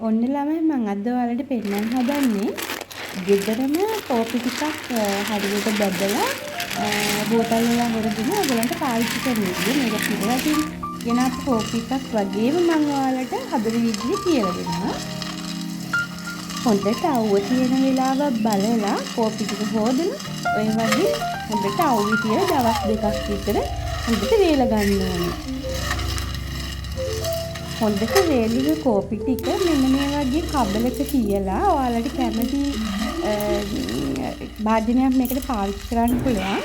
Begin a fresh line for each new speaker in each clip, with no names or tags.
ඔන්න ළමයි මම අද ඔයාලට පෙන්නන්න හදන්නේ ගෙදරම කෝපි ටිකක් හරියට බැදලා බෝතල් වල අරගෙන ඔයගලන්ට පාවිච්චි කරන විදිහ මේක පිටරටින් ගෙනාපු කෝපි එකක් වගේම මම ඔයාලට හදන විදිහ කියලා දෙනවා. හොඳට අවුව තියෙන වෙලාව බලලා කෝපි ටික හොදලා ඔය වගේ හොඳට අවුව තියලා දවස් දෙකක් විතර හොඳට වේල ගන්න ඕනේ. හොඳට වේලින කෝපි ටික මෙන්න මේ වගේ කබලක තියලා ඔයාලට කැමති භාජනයක් මේකට පාවිච්චි කරන්න පුළුවන්.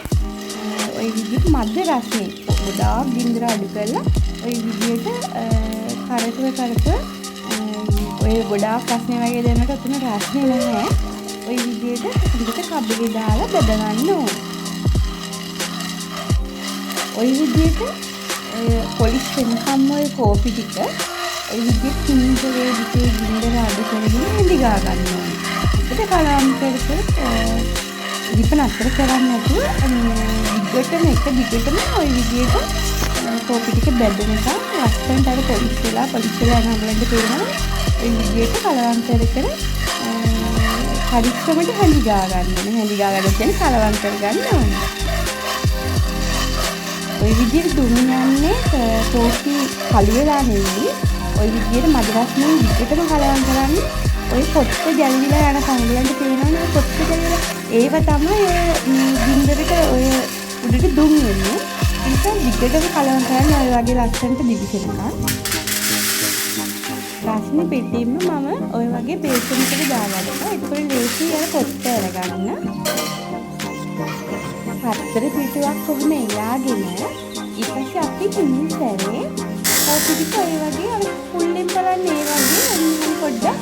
ඔය විදිහට මධ්‍ය රසයෙන් ගොඩාක් ගින්දර අඩු කරලා ඔය විදිහට කරකව ඔය ගොඩාක් රස්නේ වගේ දෙනකොට උතන රස්නේ නැහැ. ඔය විදිහට හොඳට කබලේ දාලා බෙද ගන්න ඕනේ. ඔය විදිහට පොලිෂ් වෙනකම් ඔය කෝපි ටික ඔය විදිහට කිඳුරේ දිගේ ගින්දර අඩු කරගෙන ඉඳිගා ගන්න ඕනේ. ඒකට කලම් කර දීප නතර කරන්නේ නැතුව දිගටම දිගටම ඔය විදිහට කෝපි ටික බෙදෙනකම් ලස්සනට අර පොලිෂ් වෙලා යන අඟලෙන්ද තේරෙනවා. ඔය විදිහට කලම් කර හරිස්සමට හැඳිගා ගන්න ඕනේ. හැඳිගා ගන්න කියන්නේ කලවම් කර ගන්න ඕනේ. ඔය විදිහට දුන්න යන්නේ කෝපි කළු වෙලා නෙවෙයි. ඔය විදිහට මද රස්නේ විදිහටම කලවම් කරන්නේ. ඔය පොත්ත ගැලවිලා යන කංගලන්ට පේනවනේ පොත්ත ගැලවිලා. ඒව තමයි ඔය ගින්දරට ඔය උඩට දුම් වෙන්නේ. ඒක විදිහටම කලවම් කරන්නේ ඔය වගේ ලස්සනට දිවිසෙනවා. රස්නේ පිටින්ම මම ඔය වගේ බේසන් එකට දාගන්නවා. ඒකවල ලේසි අර පොත්ත අරගන්න. හතර පිටුවක් කොහොම එයාගෙන ඊපස්සේ අපි හිමින් සැරේ කෝපි ටික ඔය වගේ අර ෆුල්ලෙන් බලන්නේ ඒ වගේ අනිත් පොඩ්ඩක්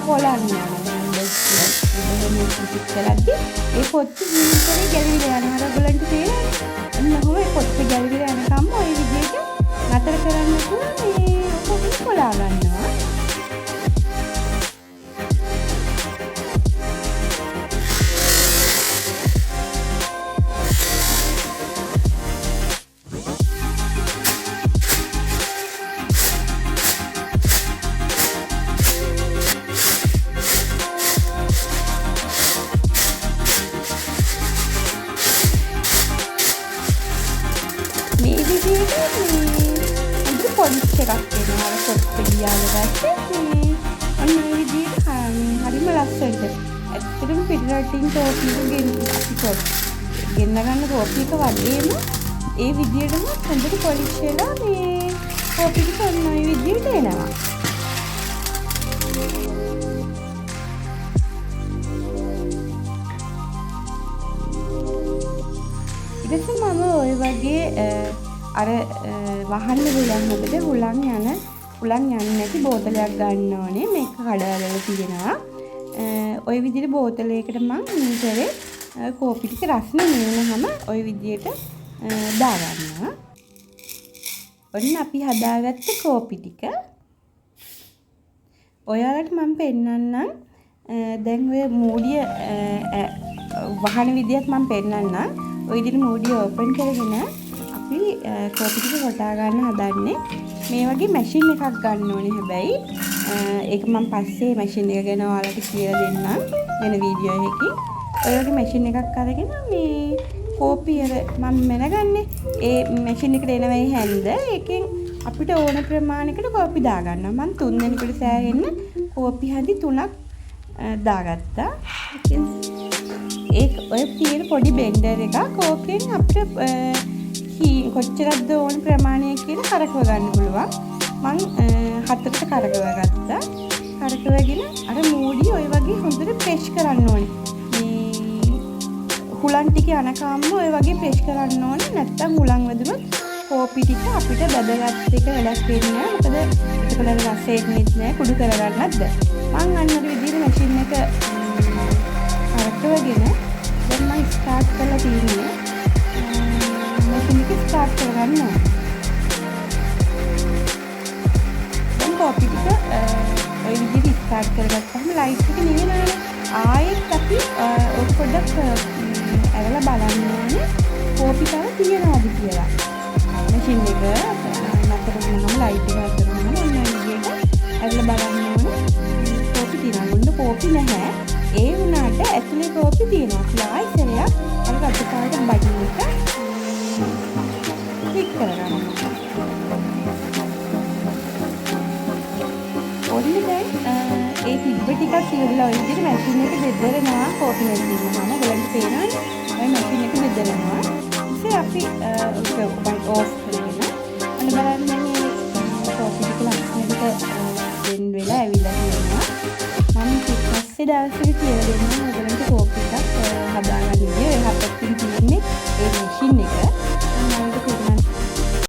කොලන්න යනවා. ඒ පොත්ත හිමින් සැරේ ගැලවිලා යනවා. අර ඔයගලන්ට තේරෙන්නේ? අන්නහොම ඒ පොත්ත ගැලවිලා යනකම් ඔය විදිහට නතර කරන්න මේ කෝපි කොලා ගන්නවා. මේ විදිහට මේ පොලිෂ් එකක් වෙනවා. අර පොත් ගියාට පස්සේ අන්න මේ විදිහට හරිම ලස්සනට. ඇත්තටම පිටරටින් කෝපි ගෙන්න ගන්න කෝපි එක වගේම ඒ විදිහටම හොඳට පොලිෂ් වෙලා මේ කෝපි ටික ඔන්න ඔය විදිහට එනවා. ඊටසේ මම ඔය වගේ අර වහන්න හුලං යන්නේ නැති බෝතලයක් ගන්න ඕනේ. මේක කඩවල තියෙනවා. ඔය විදිහට බෝතලයකට මම මීටරේ කෝපි ටික රස්නේ නෙවෙනහම ඔය විදිහට දාගන්නවා. ඔන්න අපි හදාගත්ත කෝපි ටික ඔයාලට මම පෙන්නන්නම්. දැන් ඔය මූඩිය වහන විදිහත් මම පෙන්නන්නම්. ඔය විදිහට මූඩිය ඕපන් කරගෙන අපි කෝපි ටික කොටා ගන්න හදන්නේ. මේ වගේ මැෂින් එකක් ගන්න ඕනේ. හැබැයි ඒක මම පස්සේ මැෂින් එක ගැන ඔයාලට කියලා දෙන්නම් වෙන වීඩියෝ එකකින්. ඔය වගේ මැෂින් එකක් අරගෙන මේ කෝපි අර මම මෙනගන්නේ ඒ මැෂින් එකට එන වෙයි හැන්ද. ඒකෙන් අපිට ඕන ප්‍රමාණයකට කෝපි දාගන්නවා. මම 3 දෙනෙකුට සෑහෙන්න කෝපි හැඳි 3ක් දාගත්තා. ඒක ඔය තියෙන පොඩි බෙන්ඩර් එකක්. ඕකෙන් අපිට කොච්චරක්ද ඕන ප්‍රමාණය කියලා කරකව ගන්න පුළුවන්. මං 4කට කරකව ගත්තා. කරකවගෙන අර මූඩිය ඔය වගේ හොඳට ප්‍රෙස් කරන්න ඕනේ. මේ හුලං ටික යනකම්ම ඔය වගේ ප්‍රෙස් කරන්න ඕනේ. නැත්තම් හුලං වැදුනොත් කෝපි ටික අපිට බදගත් එක වැඩක් වෙන්නේ නැහැ. මොකද ඒකවල රසෙත් නෑ කුඩු කරගන්නත් බැහැ. මං අන්න ඔය විදිහට මැෂින් එක කරකවගෙන දැන් මම ස්ටාර්ට් කරලා තියෙන්නේ. මැෂින් එක ස්ටාර්ට් කරගන්න ඕනේ. දැන් කෝපි ටික ඔය විදිහට ස්ටාර්ට් කරගත්තාම ලයිට් එක නිවෙනවනේ. ආයෙත් අපි ඔක පොඩ්ඩක් ඇරලා බලන්න ඕනේ කෝපි තව තියෙනවද කියලා. මැෂින් එක නතර කරනම ලයිට් එක නතර කරනම ඔන්න ඔය විදිහට ඇරලා බලන්න ඕනේ කෝපි නැහැ. ඒ වුණාට ඇතුලේ කෝපි තියෙනවා. අපි ආයෙසරයක් අර රතු පාට බටන් එක ක්ලික් කරගන්නවා. ඔන්න දැන් ඒ තිබ්බ ටිකක් ඉවරලා ඔය විදිහට මැෂින් එක බෙදරනවා කෝපි නැති වුණාම. ඔයගලන්ට පේනවනේ. ඔය මැෂින් එක බෙදරනවා. ඉතින් අපි ඒක ඕෆ් කරගෙන අන්න බලන්න මේ කෝපි ටික ලස්සනට වෙන් වෙලා ඇවිල්ලා තියෙනවා. මම පස්සේ දවසක කියලා දෙන්නම් ඔයගලන්ට කෝපි එකක් හදාගන්න විදිය. ඒ හප්පකින් තියෙන්නේ ඒ මැෂින් එක.